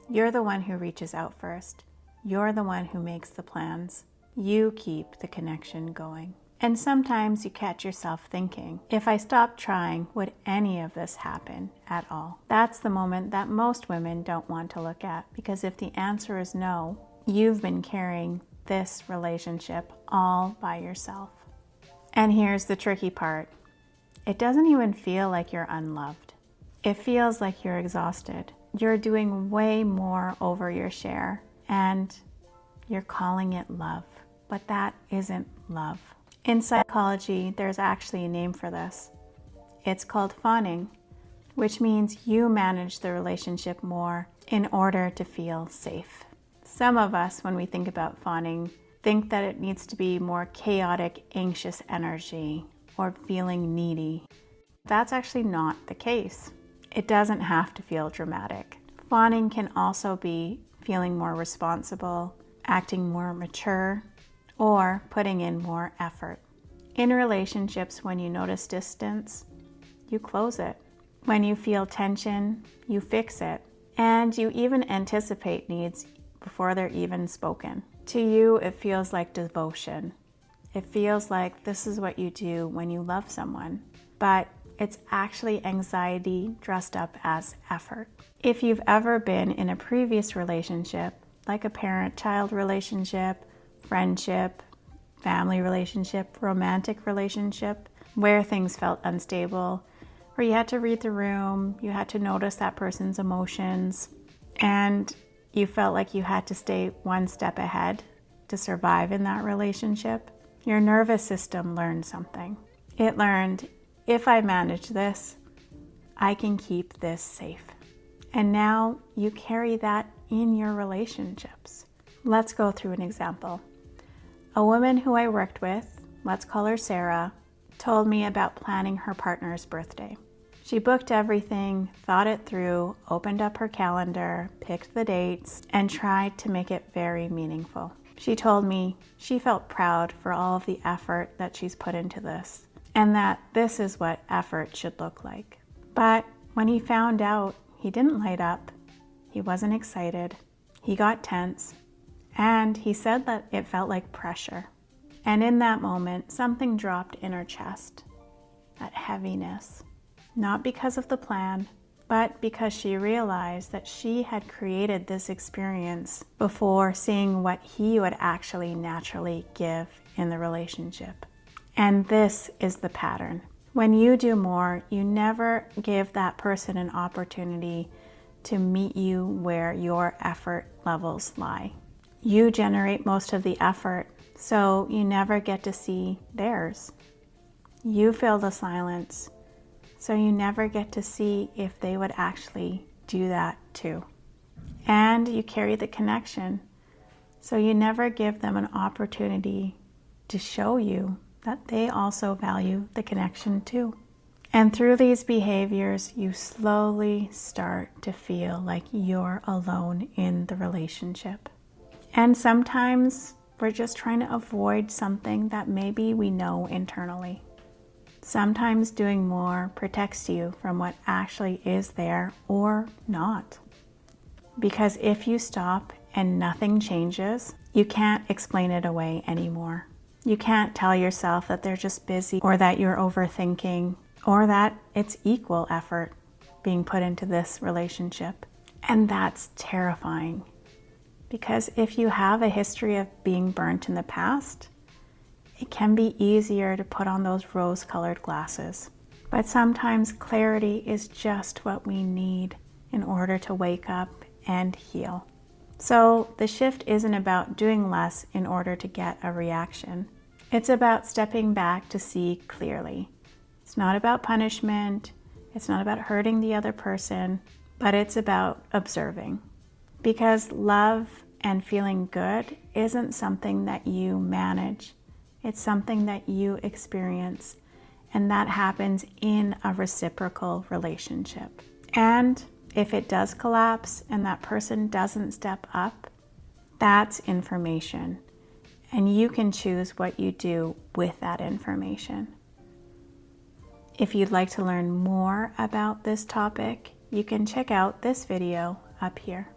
You're the one who reaches out first. You're the one who makes the plans. You keep the connection going. And sometimes you catch yourself thinking, if I stopped trying, would any of this happen at all? That's the moment that most women don't want to look at, because if the answer is no, you've been carrying this relationship all by yourself. And here's the tricky part. It doesn't even feel like you're unloved. It feels like you're exhausted. You're doing way more over your share, and you're calling it love. But that isn't love. In psychology, there's actually a name for this. It's called fawning, which means you manage the relationship more in order to feel safe. Some of us, when we think about fawning, think that it needs to be more chaotic, anxious energy or feeling needy. That's actually not the case. It doesn't have to feel dramatic. Fawning can also be feeling more responsible, acting more mature, or putting in more effort. In relationships, when you notice distance, you close it. When you feel tension, you fix it. And you even anticipate needs before they're even spoken. To you, it feels like devotion. It feels like this is what you do when you love someone. But it's actually anxiety dressed up as effort. If you've ever been in a previous relationship, like a parent-child relationship, friendship, family relationship, romantic relationship, where things felt unstable, where you had to read the room, you had to notice that person's emotions, and you felt like you had to stay one step ahead to survive in that relationship, your nervous system learned something. It learned, if I manage this, I can keep this safe. And now you carry that in your relationships. Let's go through an example. A woman who I worked with, let's call her Sarah, told me about planning her partner's birthday. She booked everything, thought it through, opened up her calendar, picked the dates, and tried to make it very meaningful. She told me she felt proud for all of the effort that she's put into this, and that this is what effort should look like. But when he found out, he didn't light up, he wasn't excited, he got tense, and he said that it felt like pressure. And in that moment, something dropped in her chest, that heaviness. Not because of the plan, but because she realized that she had created this experience before seeing what he would actually naturally give in the relationship. And this is the pattern. When you do more, you never give that person an opportunity to meet you where your effort levels lie. You generate most of the effort, so you never get to see theirs. You fill the silence, so you never get to see if they would actually do that too. And you carry the connection, so you never give them an opportunity to show you that they also value the connection too. And through these behaviors, you slowly start to feel like you're alone in the relationship. And sometimes we're just trying to avoid something that maybe we know internally. Sometimes doing more protects you from what actually is there or not. Because if you stop and nothing changes, you can't explain it away anymore. You can't tell yourself that they're just busy, or that you're overthinking, or that it's equal effort being put into this relationship. And that's terrifying. Because if you have a history of being burnt in the past, it can be easier to put on those rose-colored glasses. But sometimes clarity is just what we need in order to wake up and heal. So the shift isn't about doing less in order to get a reaction. It's about stepping back to see clearly. It's not about punishment. It's not about hurting the other person, but it's about observing. Because love and feeling good isn't something that you manage. It's something that you experience, and that happens in a reciprocal relationship. And if it does collapse and that person doesn't step up, that's information. And you can choose what you do with that information. If you'd like to learn more about this topic, you can check out this video up here.